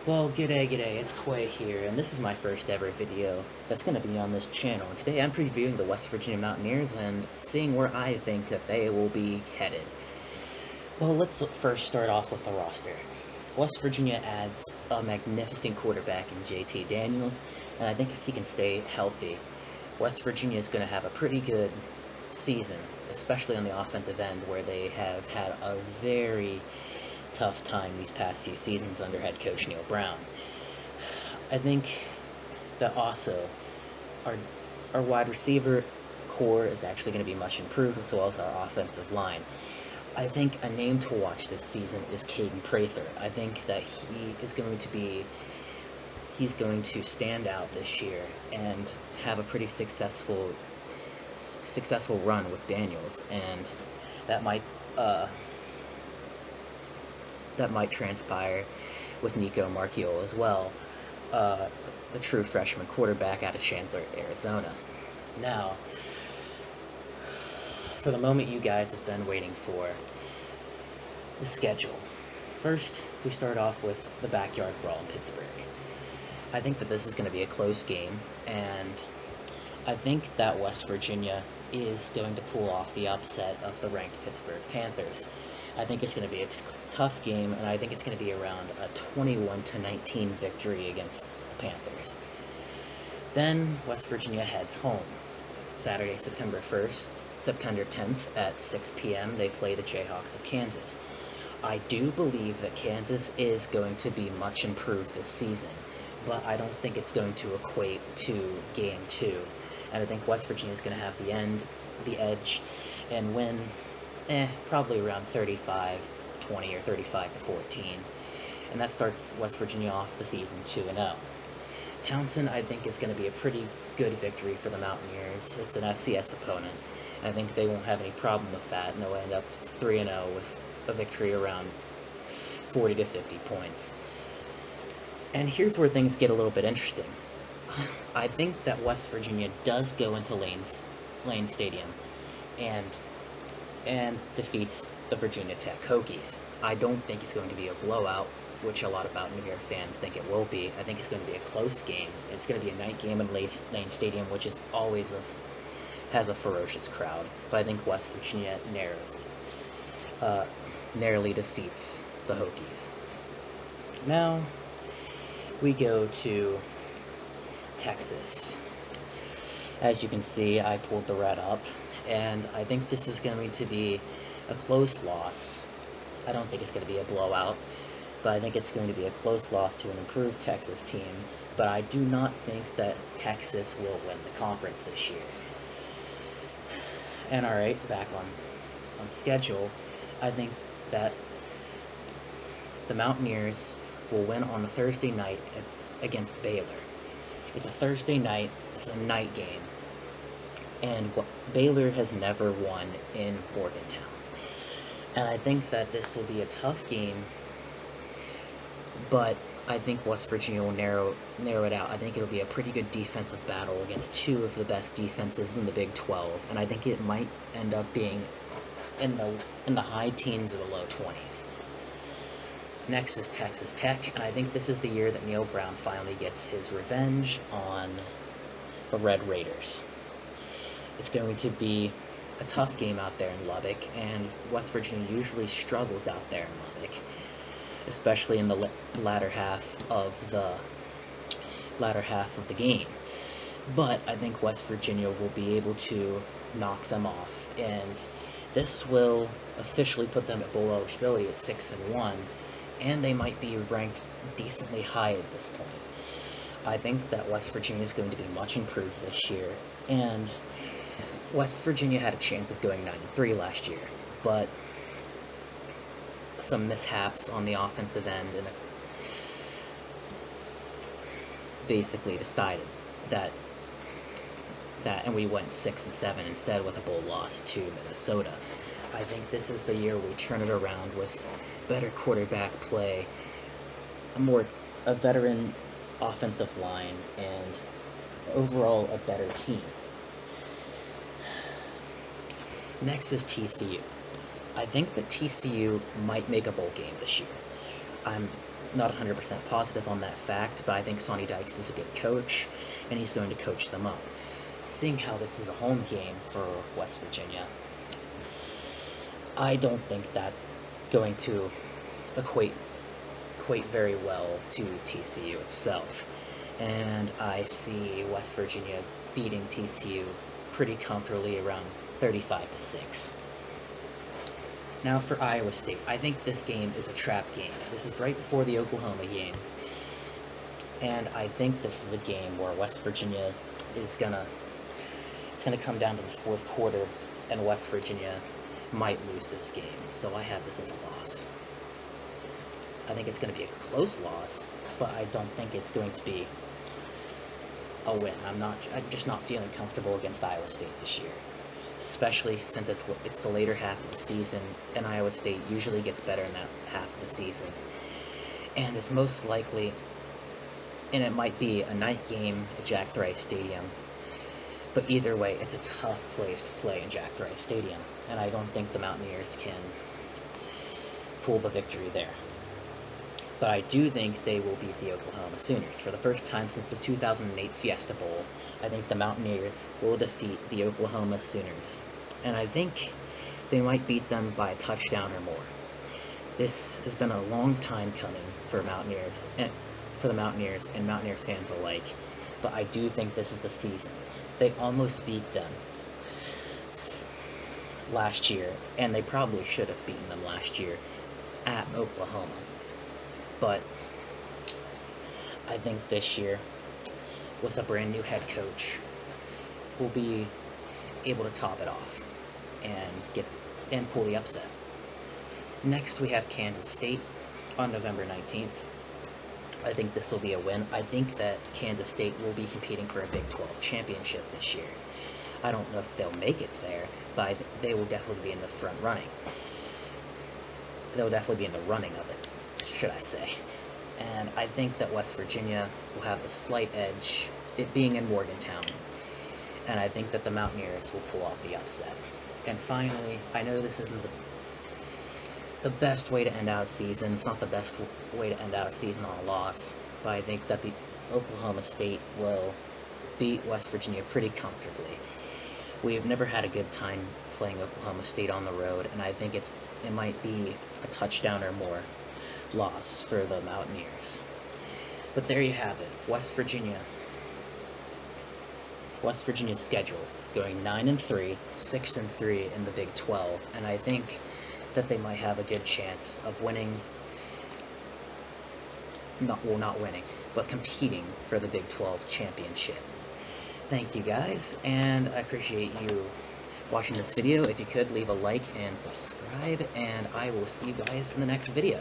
Well, g'day, it's Quay here, and this is my first ever video that's going to be on this channel. And today I'm previewing the West Virginia Mountaineers and seeing where I think that they will be headed. Well, let's first start off with the roster. West Virginia adds a magnificent quarterback in JT Daniels, and I think if he can stay healthy, West Virginia is going to have a pretty good season, especially on the offensive end, where they have had a very tough time these past few seasons under head coach Neil Brown. I think that also our wide receiver core is actually going to be much improved, as well as our offensive line. I think a name to watch this season is Caden Prather. I think that he's going to stand out this year and have a pretty successful run with Daniels, and that might transpire with Mgtnquasar as well, the true freshman quarterback out of Chandler, Arizona. Now, for the moment you guys have been waiting for, the schedule. First, we start off with the backyard brawl in Pittsburgh. I think that this is going to be a close game, and I think that West Virginia is going to pull off the upset of the ranked Pittsburgh Panthers. I think it's going to be a tough game, and I think it's going to be around a 21-19 victory against the Panthers. Then West Virginia heads home. Saturday, September 10th at 6 p.m., they play the Jayhawks of Kansas. I do believe that Kansas is going to be much improved this season, but I don't think it's going to equate to Game 2. And I think West Virginia is going to have the edge, and win probably around 35-20 or 35-14. And that starts West Virginia off the season 2-0. Townsend, I think, is going to be a pretty good victory for the Mountaineers. It's an FCS opponent, and I think they won't have any problem with that, and they'll end up 3-0 with a victory around 40-50 points. And here's where things get a little bit interesting. I think that West Virginia does go into Lane Stadium and defeats the Virginia Tech Hokies. I don't think it's going to be a blowout, which a lot of Mountaineer fans think it will be. I think it's going to be a close game. It's going to be a night game in Lane Stadium, which is always has a ferocious crowd. But I think West Virginia narrowly defeats the Hokies. Now we go to Texas. As you can see, I pulled the red up, and I think this is going to be a close loss. I don't think it's going to be a blowout, but I think it's going to be a close loss to an improved Texas team, but I do not think that Texas will win the conference this year. And alright, back on schedule, I think that the Mountaineers will win on a Thursday night against Baylor. It's a Thursday night, it's a night game, and Baylor has never won in Morgantown. And I think that this will be a tough game, but I think West Virginia will narrow it out. I think it'll be a pretty good defensive battle against two of the best defenses in the Big 12, and I think it might end up being in the high teens or the low 20s. Next is Texas Tech, and I think this is the year that Neil Brown finally gets his revenge on the Red Raiders. It's going to be a tough game out there in Lubbock, and West Virginia usually struggles out there in Lubbock, especially in the latter half of the game. But I think West Virginia will be able to knock them off, and this will officially put them at bowl eligibility at 6-1. And they might be ranked decently high at this point. I think that West Virginia is going to be much improved this year, and West Virginia had a chance of going 9-3 last year, but some mishaps on the offensive end and basically decided that and we went 6-7 instead with a bowl loss to Minnesota. I think this is the year we turn it around with better quarterback play, a veteran offensive line, and overall a better team. Next is TCU. I think that TCU might make a bowl game this year. I'm not 100% positive on that fact, but I think Sonny Dykes is a good coach, and he's going to coach them up. Seeing how this is a home game for West Virginia, I don't think that's going to equate very well to TCU itself. And I see West Virginia beating TCU pretty comfortably around 35-6. Now for Iowa State, I think this game is a trap game. This is right before the Oklahoma game. And I think this is a game where West Virginia is gonna come down to the fourth quarter, and West Virginia might lose this game. So I have this as a loss. I think it's going to be a close loss, but I don't think it's going to be a win. I'm just not feeling comfortable against Iowa State this year, especially since it's the later half of the season, and Iowa State usually gets better in that half of the season. And it's most likely, and it might be a night game at Jack Thrice Stadium, but either way, it's a tough place to play in Jack Thrice Stadium, and I don't think the Mountaineers can pull the victory there. But I do think they will beat the Oklahoma Sooners. For the first time since the 2008 Fiesta Bowl, I think the Mountaineers will defeat the Oklahoma Sooners. And I think they might beat them by a touchdown or more. This has been a long time coming for the Mountaineers and Mountaineer fans alike. But I do think this is the season. They almost beat them last year, and they probably should have beaten them last year at Oklahoma. But I think this year, with a brand new head coach, we'll be able to top it off and pull the upset. Next, we have Kansas State on November 19th. I think this will be a win. I think that Kansas State will be competing for a Big 12 championship this year. I don't know if they'll make it there, but they will definitely be in the front running. They'll definitely be in the running of it, should I say. And I think that West Virginia will have the slight edge, it being in Morgantown. And I think that the Mountaineers will pull off the upset. And finally, I know this isn't the best way to end out a season. It's not the best way to end out a season on a loss. But I think that the Oklahoma State will beat West Virginia pretty comfortably. We've never had a good time playing Oklahoma State on the road, and I think it might be a touchdown or more loss for the Mountaineers. But there you have it. West Virginia's schedule going 9-3, 6-3 in the Big 12, and I think that they might have a good chance of winning. Not winning, but competing for the Big 12 championship. Thank you guys, and I appreciate you watching this video. If you could, leave a like and subscribe, and I will see you guys in the next video.